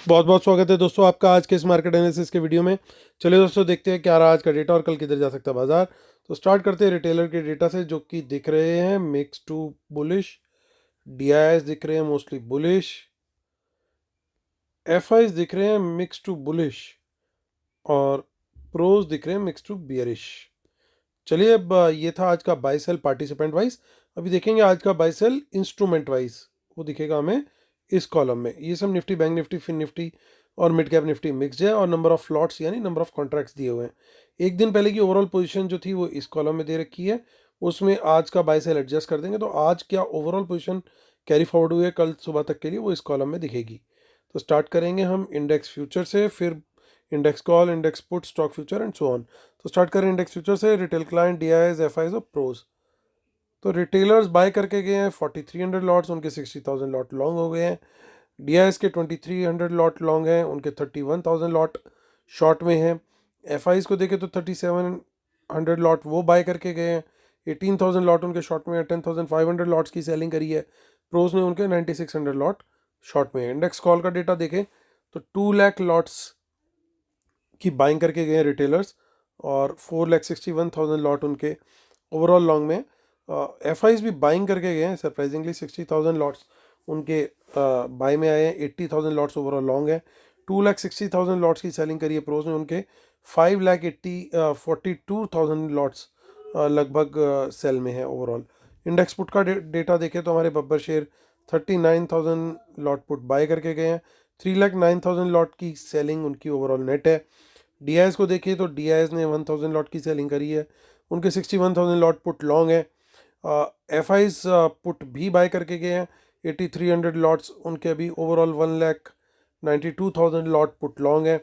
बहुत बहुत स्वागत है दोस्तों आपका आज के इस मार्केट एनालिसिस के वीडियो में। चलिए दोस्तों देखते हैं क्या रहा आज का डेटा और कल किधर जा सकता है बाजार। तो स्टार्ट करते हैं रिटेलर के डेटा से जो कि दिख रहे हैं मिक्स टू बुलिश। डीआईएस दिख रहे हैं मोस्टली बुलिश, एफआईस दिख रहे हैं मिक्स टू बुलिश और प्रोज दिख रहे हैं मिक्स टू बियरिश। चलिए अब ये था आज का बाय सेल पार्टिसिपेंट वाइज। अभी देखेंगे आज का बाय सेल इंस्ट्रूमेंट वाइज, वो दिखेगा हमें इस कॉलम में। ये सब Nifty, bank Nifty, fin Nifty और मिड कैप निफ्टी मिक्स्ड है और नंबर ऑफ लॉट्स यानी नंबर ऑफ कॉन्ट्रैक्ट्स दिए हुए हैं। एक दिन पहले की ओवरऑल पोजीशन जो थी वो इस कॉलम में दे रखी है, उसमें आज का बाय सेल एडजस्ट कर देंगे तो आज क्या ओवरऑल पोजीशन कैरी फॉरवर्ड हुई है कल सुबह तक के लिए वो इस कॉलम में दिखेगी। तो स्टार्ट करेंगे हम इंडेक्स फ्यूचर से, फिर index call, index put, stock future and so on. तो स्टार्ट करें इंडेक्स फ्यूचर से, रिटेल क्लाइंट, डीआईएस, एफआईएस और प्रोज। तो रिटेलर्स बाय करके गए हैं 4300 लॉट्स, उनके 60,000 लॉट लॉन्ग हो गए हैं। डीआईएस के 2300 लॉट लॉन्ग हैं, उनके 31,000 लॉट शॉर्ट में हैं। एफआईएस को देखें तो 3700 लॉट वो बाय करके गए हैं, 18,000 लॉट उनके शॉर्ट में है, 10,500 लॉट्स की सेलिंग करी है। प्रोज ने उनके 9600 लॉट शॉर्ट में है। इंडेक्स कॉल का डेटा देखें तो 2 लाख लॉट्स की बाइंग करके गए हैं रिटेलर्स और 4,61,000 लॉट उनके ओवरऑल लॉन्ग में। एफआईज भी बाइंग करके गए हैं सरप्राइजिंगली, 60,000 लॉट्स उनके बाई में आए हैं, 80,000 लॉट्स ओवरऑल लॉन्ग है। 2,60,000 लॉट्स की सेलिंग करी है प्रोज ने, उनके 5,42,000 लॉट्स लगभग सेल में है ओवरऑल। इंडेक्स पुट का डेटा देखें तो हमारे Babbar share 39,000 lot put buy करके गए हैं, 3,09,000 लॉट की सेलिंग उनकी ओवरऑल नेट है। डीआईएस को देखिए तो डीआईएस ने 1,000 लॉट की सेलिंग करी है, उनके 61,000 लॉट पुट लॉन्ग है। एफआईज पुट भी बाय करके गए हैं, 8,300 लॉट्स उनके अभी ओवरऑल 1,92,000 लॉट पुट लॉन्ग है।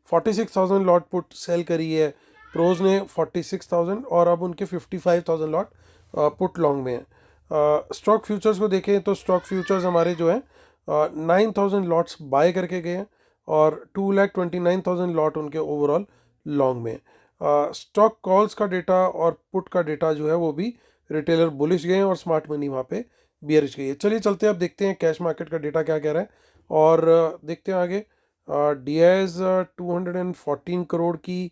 46,000 लॉट पुट सेल करी है प्रोज ने, 46,000 और अब उनके 55,000 लॉट पुट लॉन्ग में है। स्टॉक फ्यूचर्स को देखें तो स्टॉक फ्यूचर्स हमारे जो है 9,000 लॉट्स बाय करके गए हैं और 2,29,000 लॉट उनके ओवरऑल लॉन्ग में। स्टॉक कॉल्स का डेटा और पुट का डेटा जो है वो भी रिटेलर बुलिश गए हैं और स्मार्ट मनी वहाँ पे बियरिश गई है। चलिए चलते हैं, अब देखते हैं कैश मार्केट का डेटा क्या कह रहा है और देखते हैं आगे। डीआईएस 214 करोड़ की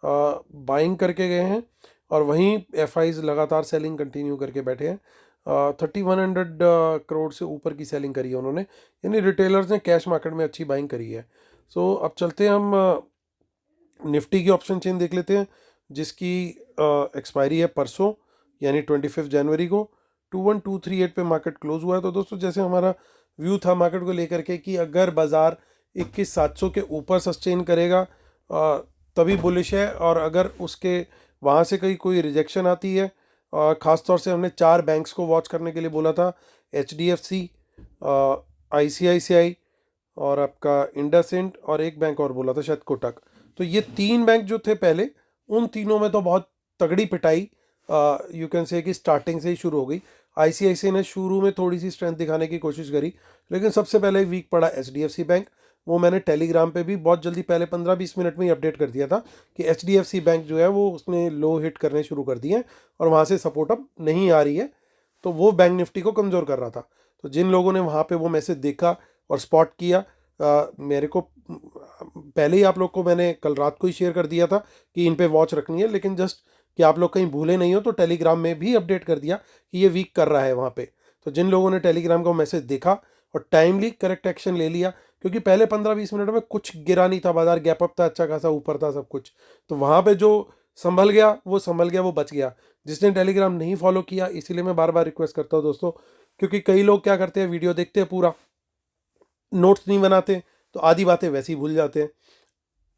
बाइंग करके गए हैं और वहीं एफआईज लगातार सेलिंग कंटिन्यू करके बैठे हैं। 3,100 करोड़ से ऊपर की सेलिंग करी है उन्होंने, यानी रिटेलर्स ने कैश मार्केट में अच्छी बाइंग करी है। सो अब चलते हैं हम निफ्टी की ऑप्शन चेन देख लेते हैं जिसकी एक्सपायरी है परसों यानी 25 जनवरी को। 21,238 पे मार्केट क्लोज हुआ है। तो दोस्तों जैसे हमारा व्यू था मार्केट को लेकर के कि अगर बाजार 21,700 के ऊपर सस्टेन करेगा तभी बुलिश है, और अगर उसके वहाँ से कोई रिजेक्शन आती है, ख़ासतौर से हमने 4 बैंक्स को वॉच करने के लिए बोला था, HDFC, ICICI और आपका इंडसइंड और एक बैंक और बोला था शायद कोटक। तो ये 3 बैंक जो थे पहले, उन तीनों में तो बहुत तगड़ी पिटाई यू कैन से कि स्टार्टिंग से ही शुरू हो गई। ICICI ने शुरू में थोड़ी सी स्ट्रेंथ दिखाने की कोशिश करी, लेकिन सबसे पहले वीक पड़ा HDFC बैंक। वो मैंने टेलीग्राम पे भी बहुत जल्दी पहले 15-20 मिनट में ही अपडेट कर दिया था कि HDFC बैंक जो है वो उसने लो हिट करने शुरू कर दिए हैं और वहाँ से सपोर्ट अब नहीं आ रही है, तो वो बैंक निफ्टी को कमज़ोर कर रहा था। तो जिन लोगों ने वहाँ पे वो मैसेज देखा और स्पॉट किया, मेरे को पहले ही आप लोग को मैंने कल रात को ही शेयर कर दिया था कि इन पे वॉच रखनी है, लेकिन जस्ट कि आप लोग कहीं भूले नहीं हो तो टेलीग्राम में भी अपडेट कर दिया कि ये वीक कर रहा है वहाँ पे। तो जिन लोगों ने टेलीग्राम का मैसेज देखा और टाइमली करेक्ट एक्शन ले लिया, क्योंकि पहले 15-20 मिनट में कुछ गिरा नहीं था, बाजार गैप अप था, अच्छा खासा ऊपर था सब कुछ, तो वहाँ पे जो संभल गया वो संभल गया, वो बच गया। जिसने टेलीग्राम नहीं फॉलो किया, इसीलिए मैं बार बार रिक्वेस्ट करता हूँ दोस्तों, क्योंकि कई लोग क्या करते हैं, वीडियो देखते हैं पूरा, नोट्स नहीं बनाते तो आधी बातें वैसे ही भूल जाते हैं।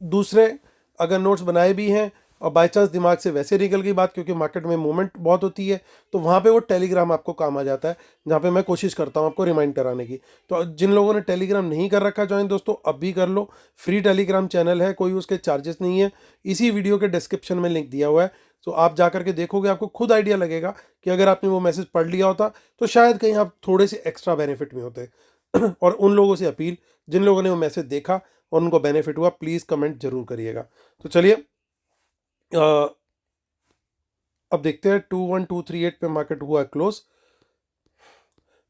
दूसरे अगर नोट्स बनाए भी हैं और बाय चांस दिमाग से वैसे निकल गई बात, क्योंकि मार्केट में मूवमेंट बहुत होती है, तो वहाँ पे वो टेलीग्राम आपको काम आ जाता है, जहाँ पे मैं कोशिश करता हूँ आपको रिमाइंड कराने की। तो जिन लोगों ने टेलीग्राम नहीं कर रखा ज्वाइन दोस्तों, अब भी कर लो। फ्री टेलीग्राम चैनल है, कोई उसके चार्जेस नहीं है, इसी वीडियो के डिस्क्रिप्शन में लिंक दिया हुआ है। तो आप जा करके देखोगे, आपको खुद आइडिया लगेगा कि अगर आपने वो मैसेज पढ़ लिया होता तो शायद कहीं आप थोड़े से एक्स्ट्रा बेनिफिट में होते। और उन लोगों से अपील, जिन लोगों ने वो मैसेज देखा और उनको बेनिफिट हुआ, प्लीज़ कमेंट जरूर करिएगा। तो चलिए अब देखते हैं 21,238 पे मार्केट हुआ क्लोज।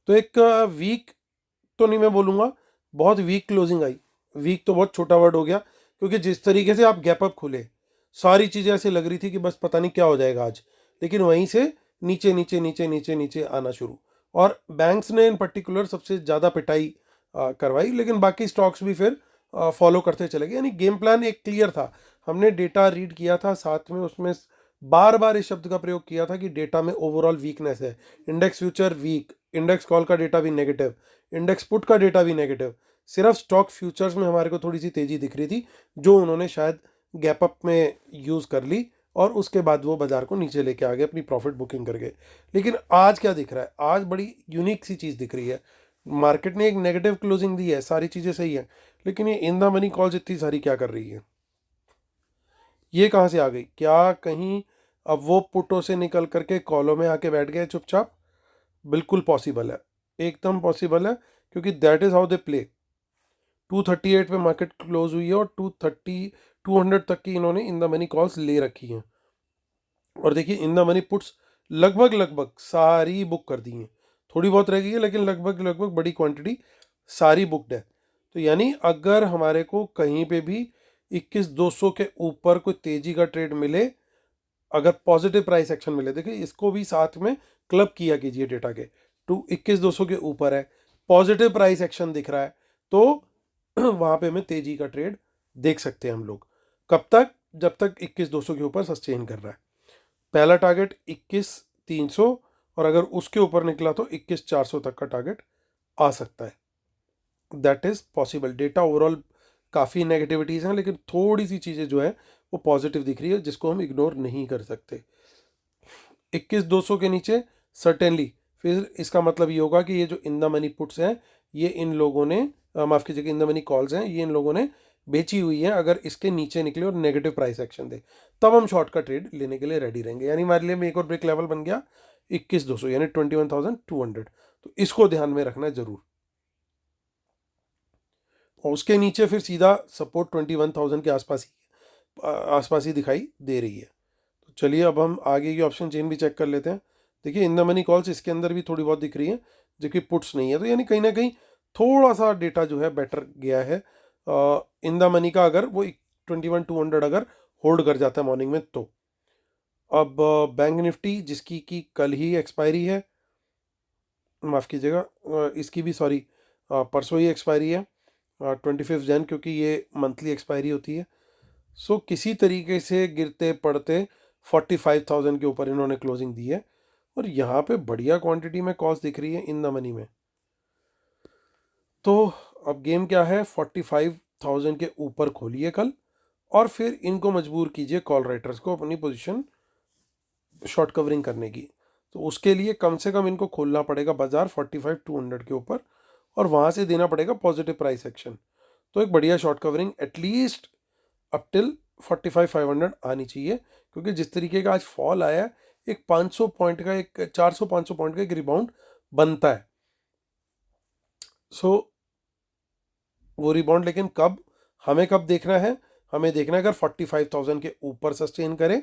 तो एक वीक तो नहीं मैं बोलूँगा, बहुत वीक क्लोजिंग आई वीक तो बहुत छोटा वर्ड हो गया, क्योंकि जिस तरीके से आप गैप अप खुले, सारी चीज़ें ऐसे लग रही थी कि बस पता नहीं क्या हो जाएगा आज, लेकिन वहीं से नीचे नीचे नीचे नीचे नीचे आना शुरू। और बैंक्स ने इन पर्टिकुलर सबसे ज़्यादा पिटाई करवाई, लेकिन बाकी स्टॉक्स भी फिर फॉलो करते चले गए। यानी गेम प्लान एक क्लियर था, हमने डेटा रीड किया था, साथ में उसमें बार बार इस शब्द का प्रयोग किया था कि डेटा में ओवरऑल वीकनेस है। Index future weak, index call का डेटा भी नेगेटिव, इंडेक्स पुट का डेटा भी नेगेटिव, सिर्फ स्टॉक फ्यूचर्स में हमारे को थोड़ी सी तेजी दिख रही थी, जो उन्होंने शायद गैप अप में यूज़ कर ली और उसके बाद वो बाजार को नीचे लेके आ गए अपनी प्रॉफिट बुकिंग करके। लेकिन आज क्या दिख रहा है? आज बड़ी यूनिक सी चीज़ दिख रही है। मार्केट ने एक नेगेटिव क्लोजिंग दी है, सारी चीज़ें सही है, लेकिन ये इन द मनी कॉल्स इतनी सारी क्या कर रही है? ये कहाँ से आ गई? क्या कहीं अब वो पुटों से निकल करके कॉलों में आके बैठ गए चुपचाप? बिल्कुल पॉसिबल है, एकदम पॉसिबल है, क्योंकि that is how they play. 238 पे मार्केट क्लोज हुई है और 200 तक की इन्होंने इन द मनी कॉल्स ले रखी हैं। और देखिए इन द मनी पुट्स लगभग लगभग सारी बुक कर दी हैं, थोड़ी बहुत रह गई है, लेकिन लगभग लगभग बड़ी क्वांटिटी सारी बुकड है। तो यानी अगर हमारे को कहीं पे भी 21,200 के ऊपर कोई तेजी का ट्रेड मिले, अगर पॉजिटिव प्राइस एक्शन मिले, देखिए इसको भी साथ में क्लब किया कीजिए डेटा के, 21,200 के ऊपर है, पॉजिटिव प्राइस एक्शन दिख रहा है, तो वहाँ पे हमें तेजी का ट्रेड देख सकते हैं हम लोग। कब तक? जब तक 21,200 के ऊपर सस्टेन कर रहा है। पहला टारगेट 21,300, और अगर उसके ऊपर निकला तो 21,400 तक का टारगेट आ सकता है। That is possible. Data overall काफ़ी नेगेटिविटीज़ हैं, लेकिन थोड़ी सी चीज़ें जो है वो पॉजिटिव दिख रही है, जिसको हम इग्नोर नहीं कर सकते। 21,200 के नीचे सर्टेनली, फिर इसका मतलब ये होगा कि ये जो इन द मनी पुट्स हैं, ये इन लोगों ने, माफ़ कीजिएगा, इन द मनी कॉल्स हैं, ये इन लोगों ने बेची हुई है। अगर इसके नीचे निकले और नेगेटिव प्राइस एक्शन दे, तब हम शॉर्ट का ट्रेड लेने के लिए रेडी रहेंगे। यानी हमारे लिए एक और ब्रेक लेवल बन गया 21,200, यानी 21,200। तो इसको ध्यान में रखना है जरूर। और उसके नीचे फिर सीधा सपोर्ट 21,000 के आसपास ही दिखाई दे रही है। तो चलिए अब हम आगे की ऑप्शन चेन भी चेक कर लेते हैं। देखिए इन द मनी कॉल्स इसके अंदर भी थोड़ी बहुत दिख रही है, जो कि पुट्स नहीं है, तो यानी कहीं ना कहीं थोड़ा सा डेटा जो है बेटर गया है इन द मनी का, अगर वो 21,200 अगर होल्ड कर जाता है मॉर्निंग में तो। अब बैंक निफ्टी, जिसकी की कल ही एक्सपायरी है, माफ़ कीजिएगा, इसकी भी सॉरी परसों ही एक्सपायरी है, 25 जन, क्योंकि ये मंथली एक्सपायरी होती है। सो किसी तरीके से गिरते पड़ते 45,000 के ऊपर इन्होंने क्लोजिंग दी है, और यहाँ पे बढ़िया क्वांटिटी में कॉस्ट दिख रही है इन द मनी में। तो अब गेम क्या है? 45,000 के ऊपर खोलिए कल, और फिर इनको मजबूर कीजिए कॉल राइटर्स को अपनी पोजीशन शॉर्ट कवरिंग करने की। तो उसके लिए कम से कम इनको खोलना पड़ेगा बाजार 45,200 के ऊपर, और वहाँ से देना पड़ेगा पॉजिटिव प्राइस एक्शन। तो एक बढ़िया short covering at least up till 45,500 आनी चाहिए, क्योंकि जिस तरीके का आज फॉल आया है, एक 500 पॉइंट का, एक 400-500 पॉइंट का एक रिबाउंड बनता है। सो वो रिबाउंड लेकिन कब, हमें कब देखना है? हमें देखना है अगर 45,000 के ऊपर सस्टेन करे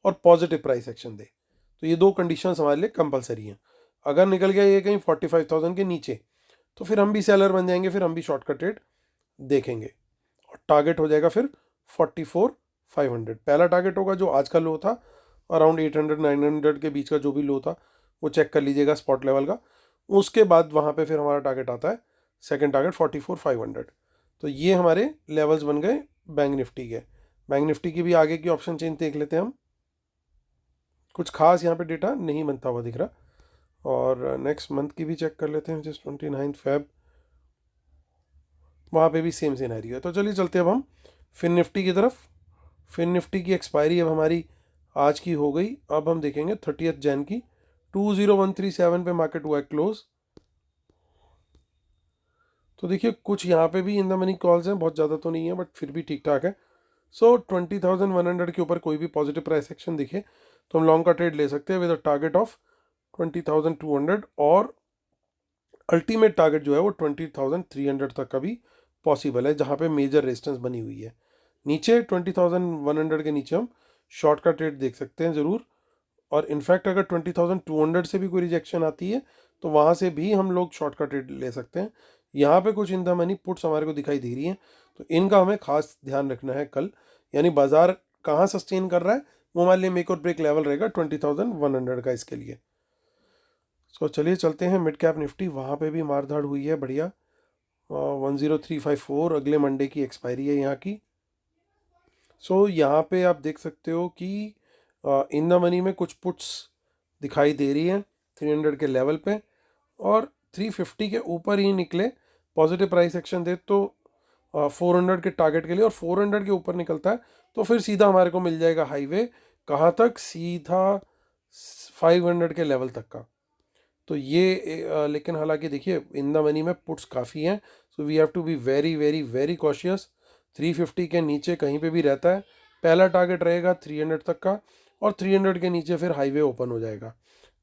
और पॉजिटिव प्राइस एक्शन दे, तो ये दो कंडीशंस हमारे लिए कंपलसरी हैं। अगर निकल गया ये कहीं 45,000 के नीचे, तो फिर हम भी सेलर बन जाएंगे, फिर हम भी शॉर्ट का ट्रेड देखेंगे, और टारगेट हो जाएगा फिर 44,500। पहला टारगेट होगा जो आज का लो था, अराउंड 800-900 के बीच का जो भी लो था, वो चेक कर लीजिएगा स्पॉट लेवल का। उसके बाद वहाँ पे फिर हमारा टारगेट आता है, सेकंड टारगेट 44,500। तो ये हमारे लेवल्स बन गए बैंक निफ्टी के। बैंक निफ्टी की भी आगे की ऑप्शन चेन देख लेते हैं हम। कुछ खास यहाँ पे डेटा नहीं बनता हुआ दिख रहा, और नेक्स्ट मंथ की भी चेक कर लेते हैं, जिस 29 फेब, वहाँ पे भी सेम सिनेरियो है। तो चलिए चलते हैं अब हम फिन निफ्टी की तरफ। फिन निफ्टी की एक्सपायरी अब हमारी आज की हो गई, अब हम देखेंगे 30 जैन की। 20,137 पे मार्केट हुआ है क्लोज। तो देखिए कुछ यहाँ पे भी इन द मनी कॉल्स हैं, बहुत ज़्यादा तो नहीं है, बट फिर भी ठीक ठाक है। सो 20,100 के ऊपर कोई भी पॉजिटिव प्राइस एक्शन दिखे तो हम लॉन्ग का ट्रेड ले सकते हैं विद अ टारगेट ऑफ 20,200, और अल्टीमेट टारगेट जो है वो 20,300 तक का भी पॉसिबल है, जहाँ पे मेजर रेजिस्टेंस बनी हुई है। नीचे 20,100 के नीचे हम शॉर्ट का ट्रेड देख सकते हैं ज़रूर, और इनफैक्ट अगर 20,200 से भी कोई रिजेक्शन आती है तो वहाँ से भी हम लोग शॉर्ट का ट्रेड ले सकते हैं। यहाँ पे कुछ इन द मनी पुट्स हमारे को दिखाई दे रही हैं, तो इनका हमें खास ध्यान रखना है कल, यानी बाजार कहाँ सस्टेन कर रहा है वो हमारे लिए मेक और ब्रेक लेवल रहेगा 20,100 का इसके लिए। सो चलिए चलते हैं मिड कैप निफ्टी, वहाँ पे भी मारधाड़ हुई है बढ़िया। 10354 अगले मंडे की एक्सपायरी है यहाँ की। सो यहाँ पे आप देख सकते हो कि इन द मनी में कुछ पुट्स दिखाई दे रही हैं 300 के लेवल पे, और 350 के ऊपर ही निकले पॉजिटिव प्राइस एक्शन दे तो 400 के टारगेट के लिए, और 400 के ऊपर निकलता है तो फिर सीधा हमारे को मिल जाएगा हाईवे कहाँ तक, सीधा 500 के लेवल तक का। तो ये लेकिन हालांकि देखिए इन द मनी में पुट्स काफ़ी हैं, so we have to be very very very cautious. 350 के नीचे कहीं पे भी रहता है, पहला टारगेट रहेगा 300 तक का, और 300 के नीचे फिर हाईवे ओपन हो जाएगा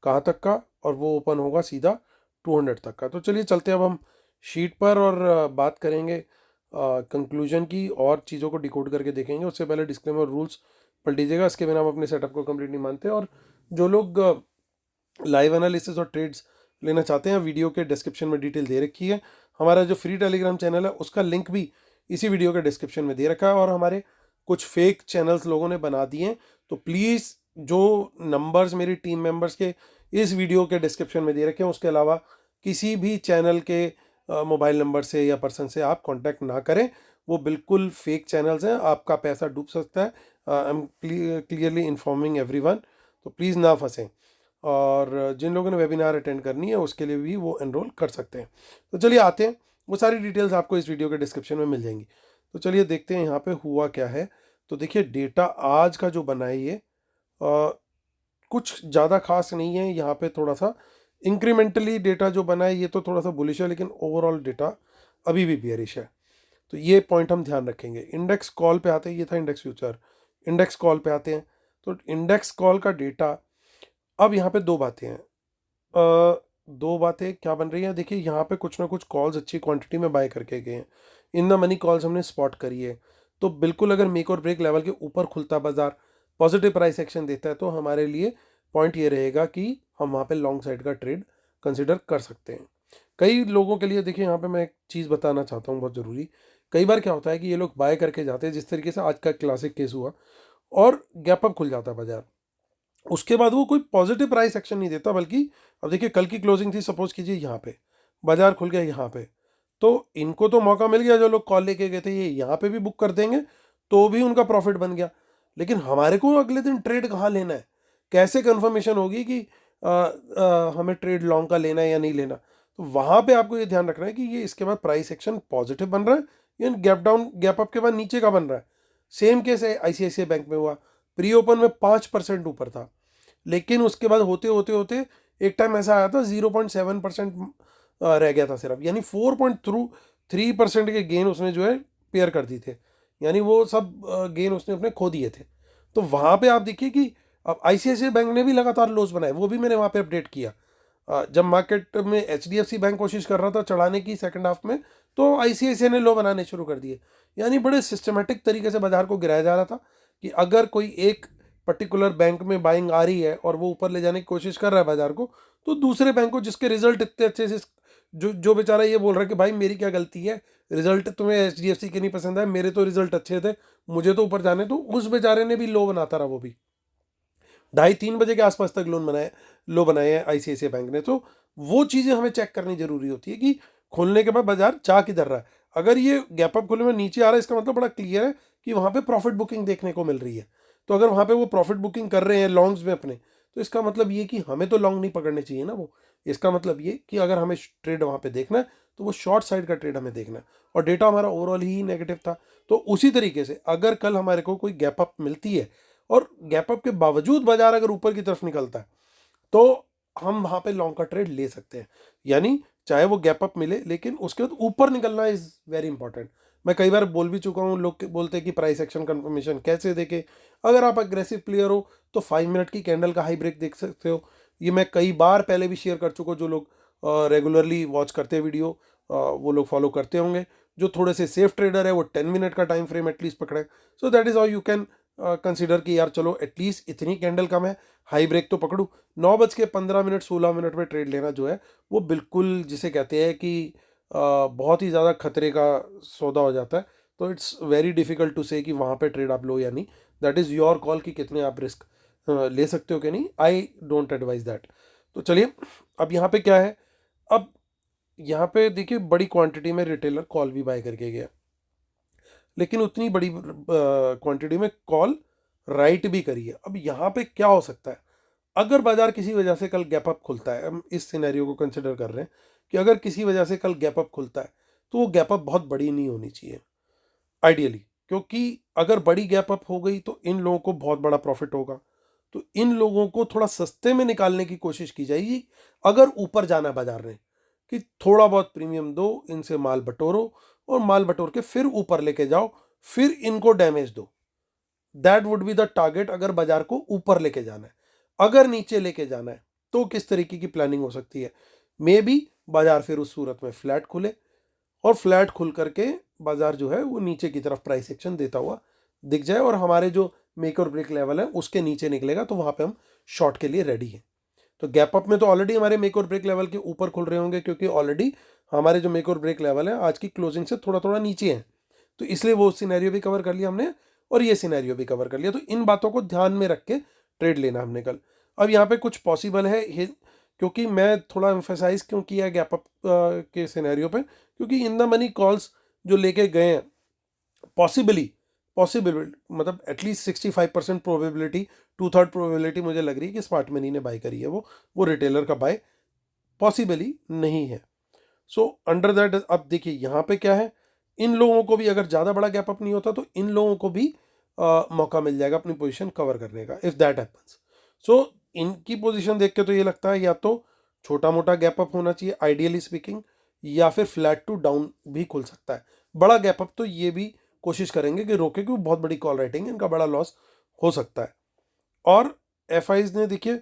कहाँ तक का, और वो ओपन होगा सीधा 200 तक का। तो चलिए चलते हैं अब हम शीट पर और बात करेंगे कंक्लूजन की, और चीज़ों को डिकोड करके देखेंगे। उससे पहले डिस्क्लेमर रूल्स पढ़ लीजिएगा, इसके बिना हम अपने सेटअप को कंप्लीट नहीं मानते। और जो लोग लाइव एनालिसिस और ट्रेड्स लेना चाहते हैं, वीडियो के डिस्क्रिप्शन में डिटेल दे रखी है। हमारा जो फ्री टेलीग्राम चैनल है उसका लिंक भी इसी वीडियो के डिस्क्रिप्शन में दे रखा है, और हमारे कुछ फेक चैनल्स लोगों ने बना दिए हैं, तो प्लीज़ जो नंबर्स मेरी टीम मेंबर्स के इस वीडियो के डिस्क्रिप्शन में दे रखे हैं, उसके अलावा किसी भी चैनल के मोबाइल नंबर से या पर्सन से आप कांटेक्ट ना करें, वो बिल्कुल फेक चैनल्स हैं, आपका पैसा डूब सकता है। I am clearly informing everyone, तो प्लीज़ ना फंसें। और जिन लोगों ने वेबिनार अटेंड करनी है उसके लिए भी वो एनरोल कर सकते हैं। तो चलिए आते हैं, वो सारी डिटेल्स आपको इस वीडियो के डिस्क्रिप्शन में मिल जाएंगी। तो चलिए देखते हैं यहाँ पे हुआ क्या है। तो देखिए डेटा आज का जो बना है ये कुछ ज़्यादा खास नहीं है, यहाँ पे थोड़ा सा इंक्रीमेंटली डेटा जो बना है ये तो थोड़ा सा बुलिश है, लेकिन ओवरऑल डेटा अभी भी बेयरिश है। तो ये पॉइंट हम ध्यान रखेंगे। इंडेक्स कॉल पे आते हैं, ये था इंडेक्स फ्यूचर, इंडेक्स कॉल पे आते हैं। तो इंडेक्स कॉल का डेटा, अब यहाँ पे दो बातें हैं। दो बातें क्या बन रही हैं, देखिए यहाँ पे कुछ ना कुछ कॉल्स अच्छी क्वांटिटी में बाय करके गए हैं, इन द मनी कॉल्स हमने स्पॉट करी है। तो बिल्कुल अगर मेक और ब्रेक लेवल के ऊपर खुलता बाजार, पॉजिटिव प्राइस एक्शन देता है, तो हमारे लिए पॉइंट ये रहेगा कि हम वहाँ पे लॉन्ग साइड का ट्रेड कंसिडर कर सकते हैं। कई लोगों के लिए देखिए यहाँ पे मैं एक चीज़ बताना चाहता हूँ बहुत ज़रूरी। कई बार क्या होता है कि ये लोग बाय करके जाते हैं, जिस तरीके से आज का क्लासिक केस हुआ, और गैप अप खुल जाता है बाजार, उसके बाद वो कोई पॉजिटिव प्राइस एक्शन नहीं देता, बल्कि अब देखिए कल की क्लोजिंग थी, सपोज कीजिए यहाँ पे बाजार खुल गया यहाँ पे, तो इनको तो मौका मिल गया, जो लोग कॉल लेके गए थे ये यहाँ पे भी बुक कर देंगे तो भी उनका प्रॉफिट बन गया। लेकिन हमारे को अगले दिन ट्रेड कहाँ लेना है, कैसे कंफर्मेशन होगी कि हमें ट्रेड लॉन्ग का लेना है या नहीं लेना। तो वहाँ पे आपको ये ध्यान रखना है कि ये इसके बाद प्राइस एक्शन पॉजिटिव बन रहा है या गैप डाउन, गैप अप के बाद नीचे का बन रहा है। सेम केस है ICICI बैंक में हुआ, प्री ओपन में 5% ऊपर था, लेकिन उसके बाद होते होते होते एक टाइम ऐसा आया था 0.7% रह गया था सिर्फ, यानी 4.3% के गेन उसने जो है पेयर कर दी थे, यानी वो सब गेन उसने अपने खो दिए थे। तो वहाँ पे आप देखिए कि अब ICICI बैंक ने भी लगातार लॉस बनाए, वो भी मैंने वहाँ पे अपडेट किया। जब मार्केट में HDFC बैंक कोशिश कर रहा था चढ़ाने की सेकंड हाफ में, तो ICICI ने लो बनाने शुरू कर दिए। यानी बड़े सिस्टमेटिक तरीके से बाजार को गिराया जा रहा था कि अगर कोई एक पर्टिकुलर बैंक में बाइंग आ रही है और वो ऊपर ले जाने की कोशिश कर रहा है बाजार को, तो दूसरे बैंक को जिसके रिजल्ट इतने अच्छे से, जो बेचारा ये बोल रहा है कि भाई मेरी क्या गलती है, रिजल्ट तुम्हें HDFC के नहीं पसंद है, मेरे तो रिजल्ट अच्छे थे, मुझे तो ऊपर जाने, तो उस बेचारे ने भी लो बनाता रहा, वो भी 2:30-3 बजे के आसपास तक लो बनाए हैं ICICI बैंक ने। तो वो चीज़ें हमें चेक करनी जरूरी होती है कि खोलने के बाद बाजार जा किधर रहा है। अगर ये गैप अप खुले में नीचे आ रहा है, इसका मतलब बड़ा क्लियर है कि वहाँ पे प्रॉफिट बुकिंग देखने को मिल रही है। तो अगर वहाँ पे वो प्रॉफिट बुकिंग कर रहे हैं लॉन्ग्स में अपने, तो इसका मतलब ये कि हमें तो लॉन्ग नहीं पकड़ने चाहिए ना। वो इसका मतलब ये कि अगर हमें ट्रेड वहाँ पे देखना है तो वो शॉर्ट साइड का ट्रेड हमें देखना है, और डेटा हमारा ओवरऑल ही नेगेटिव था। तो उसी तरीके से अगर कल हमारे को कोई गैप अप मिलती है और गैप अप के बावजूद बाजार अगर ऊपर की तरफ निकलता है, तो हम वहाँ पे लॉन्ग का ट्रेड ले सकते हैं। यानी चाहे वो गैप अप मिले, लेकिन उसके बाद ऊपर निकलना इज़ वेरी इंपॉर्टेंट। मैं कई बार बोल भी चुका हूँ, लोग बोलते हैं कि प्राइस एक्शन कंफर्मेशन कैसे देखे। अगर आप अग्रेसिव प्लेयर हो तो 5 मिनट की कैंडल का हाई ब्रेक देख सकते हो। ये मैं कई बार पहले भी शेयर कर चुका हूँ, जो लोग रेगुलरली वॉच करते हैं वीडियो वो लोग फॉलो करते होंगे। जो थोड़े से सेफ ट्रेडर है वो 10 मिनट का टाइम फ्रेम एटलीस्ट पकड़े। So that is how you can consider कि यार चलो एटलीस्ट इतनी कैंडल कम है, हाई ब्रेक तो पकड़ूँ। 9:15 16 मिनट में ट्रेड लेना जो है वो बिल्कुल जिसे कहते हैं कि बहुत ही ज़्यादा खतरे का सौदा हो जाता है। तो इट्स वेरी डिफिकल्ट टू से कि वहाँ पे ट्रेड आप लो या नहीं। दैट इज़ योर कॉल कि कितने आप रिस्क ले सकते हो कि नहीं। I don't advise that. तो चलिए, अब यहाँ पे क्या है, अब यहाँ पे देखिए बड़ी क्वांटिटी में रिटेलर कॉल भी बाय करके गया, लेकिन उतनी बड़ी क्वांटिटी में कॉल राइट भी करी है। अब यहाँ पे क्या हो सकता है, अगर बाजार किसी वजह से कल गैप अप खुलता है, हम इस सिनेरियो को कंसिडर कर रहे हैं कि अगर किसी वजह से कल गैप अप खुलता है तो वो गैप अप बहुत बड़ी नहीं होनी चाहिए आइडियली, क्योंकि अगर बड़ी गैप अप हो गई तो इन लोगों को बहुत बड़ा प्रॉफिट होगा। तो इन लोगों को थोड़ा सस्ते में निकालने की कोशिश की जाएगी। अगर ऊपर जाना है बाजार ने कि थोड़ा बहुत प्रीमियम दो, इनसे माल बटोरो और माल बटोर के फिर ऊपर लेके जाओ, फिर इनको डैमेज दो। That would be the target अगर बाजार को ऊपर लेके जाना है। अगर नीचे लेके जाना है तो किस तरीके की प्लानिंग हो सकती है, मे बी बाजार फिर उस सूरत में फ्लैट खुले और फ्लैट खुल करके बाजार जो है वो नीचे की तरफ प्राइस एक्शन देता हुआ दिख जाए और हमारे जो मेक और ब्रेक लेवल है उसके नीचे निकलेगा, तो वहां पे हम शॉर्ट के लिए रेडी हैं। तो गैप अप में तो ऑलरेडी हमारे मेक और ब्रेक लेवल के ऊपर खुल रहे होंगे, क्योंकि ऑलरेडी हमारे जो मेक और ब्रेक लेवल है आज की क्लोजिंग से थोड़ा थोड़ा नीचे है। तो इसलिए वो सिनेरियो भी कवर कर लिया हमने और ये सिनेरियो भी कवर कर लिया। तो इन बातों को ध्यान में रख के ट्रेड लेना हमने कल। अब यहाँ पे कुछ पॉसिबल है क्योंकि मैं थोड़ा एम्फेसाइज क्यों किया गैप अप के सिनेरियो पे, क्योंकि इन द मनी कॉल्स जो लेके गए हैं, पॉसिबल मतलब एटलीस्ट 65% प्रोबेबिलिटी, 2/3 प्रोबेबिलिटी मुझे लग रही है कि स्मार्ट मनी ने बाय करी है, वो रिटेलर का बाय पॉसिबली नहीं है। सो अंडर दैट अब देखिए यहाँ पे क्या है, इन लोगों को भी अगर ज़्यादा बड़ा गैप अप नहीं होता तो इन लोगों को भी मौका मिल जाएगा अपनी पोजीशन कवर करने का, इफ़ दैट हैपन्स। सो इनकी पोजीशन देख के तो ये लगता है या तो छोटा मोटा गैप अप होना चाहिए आइडियली स्पीकिंग, या फिर फ्लैट टू डाउन भी खुल सकता है। बड़ा गैप अप तो ये भी कोशिश करेंगे कि रोके, क्योंकि बहुत बड़ी कॉल राइटिंग है, इनका बड़ा लॉस हो सकता है। और एफ ने देखिए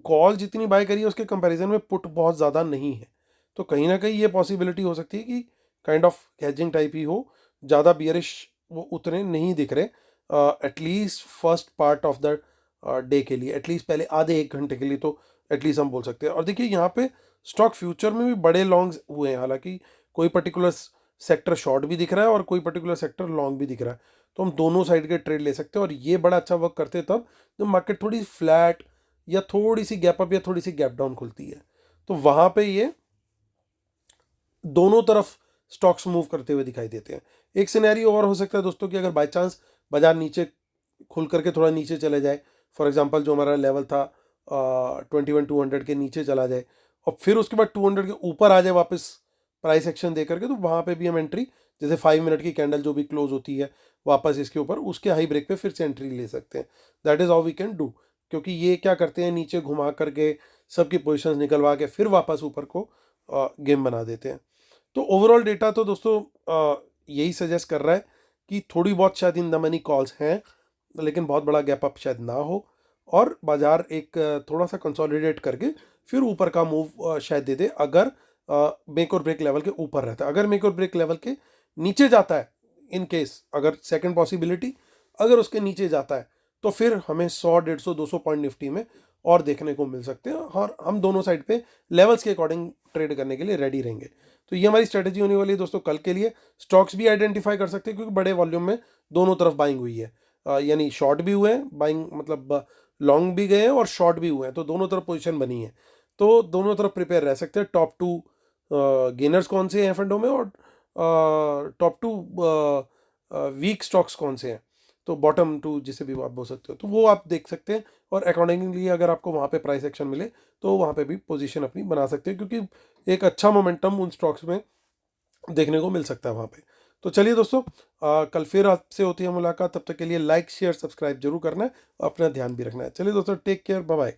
कॉल जितनी बाय करी है उसके कंपैरिजन में पुट बहुत ज़्यादा नहीं है, तो कहीं ना कहीं ये पॉसिबिलिटी हो सकती है कि काइंड ऑफ हेजिंग टाइप ही हो, ज़्यादा बियरिश वो उतने नहीं दिख रहे at least first part of the day के लिए, एटलीस्ट पहले आधे एक घंटे के लिए तो एटलीस्ट हम बोल सकते हैं। और देखिए यहाँ पे स्टॉक फ्यूचर में भी बड़े लॉन्ग्स हुए हैं, हालांकि कोई पर्टिकुलर सेक्टर शॉर्ट भी दिख रहा है और कोई पर्टिकुलर सेक्टर लॉन्ग भी दिख रहा है, तो हम दोनों साइड के ट्रेड ले सकते हैं। और ये बड़ा अच्छा वर्क करते हैं तब जब मार्केट थोड़ी फ्लैट या थोड़ी सी गैप अप या थोड़ी सी गैप डाउन खुलती है, तो वहां पे ये दोनों तरफ स्टॉक्स मूव करते हुए दिखाई देते हैं। एक सिनेरियो और हो सकता है दोस्तों कि अगर बाय चांस बाजार नीचे खुल करके थोड़ा नीचे चले जाए, फॉर एग्जांपल जो हमारा लेवल था 21,200 के नीचे चला जाए और फिर उसके बाद 200 के ऊपर आ जाए वापस प्राइस एक्शन दे करके, तो वहाँ पे भी हम एंट्री, जैसे 5 मिनट की कैंडल जो भी क्लोज होती है वापस इसके ऊपर, उसके हाई ब्रेक पे फिर से एंट्री ले सकते हैं। That is how we can do, क्योंकि ये क्या करते हैं, नीचे घुमा करके सबकी पोजिशन निकलवा के फिर वापस ऊपर को गेम बना देते हैं। तो ओवरऑल डेटा तो दोस्तों यही सजेस्ट कर रहा है कि थोड़ी बहुत शायद इन द मनी कॉल्स हैं, लेकिन बहुत बड़ा गैप अप शायद ना हो और बाजार एक थोड़ा सा कंसोलिडेट करके फिर ऊपर का मूव शायद दे दे, अगर मेक और ब्रेक लेवल के ऊपर रहता है। अगर मेक और ब्रेक लेवल के नीचे जाता है, इन केस अगर सेकंड पॉसिबिलिटी अगर उसके नीचे जाता है, तो फिर हमें 100, 150, 200 पॉइंट निफ्टी में और देखने को मिल सकते हैं और हम दोनों साइड पे लेवल्स के अकॉर्डिंग ट्रेड करने के लिए रेडी रहेंगे। तो ये हमारी स्ट्रेटेजी होने वाली है दोस्तों कल के लिए। स्टॉक्स भी आइडेंटिफाई कर सकते हैं क्योंकि बड़े वॉल्यूम में दोनों तरफ बाइंग हुई है, यानी शॉर्ट भी हुए हैं, बाइंग मतलब लॉन्ग भी गए हैं और शॉर्ट भी हुए हैं, तो दोनों तरफ पोजीशन बनी है, तो दोनों तरफ प्रिपेयर रह सकते हैं। टॉप टू गेनर्स कौन से हैं फंडों में और टॉप टू वीक स्टॉक्स कौन से हैं, तो बॉटम टू जिसे भी आप बोल सकते हो, तो वो आप देख सकते हैं और अकॉर्डिंगली अगर आपको वहाँ पे प्राइस एक्शन मिले तो वहाँ पे भी पोजीशन अपनी बना सकते हैं, क्योंकि एक अच्छा मोमेंटम उन स्टॉक्स में देखने को मिल सकता है वहाँ पे। तो चलिए दोस्तों, कल फिर आपसे होती है मुलाकात, तब तक के लिए लाइक शेयर सब्सक्राइब जरूर करना है, अपना ध्यान भी रखना है। चलिए दोस्तों, टेक केयर, बाय बाय।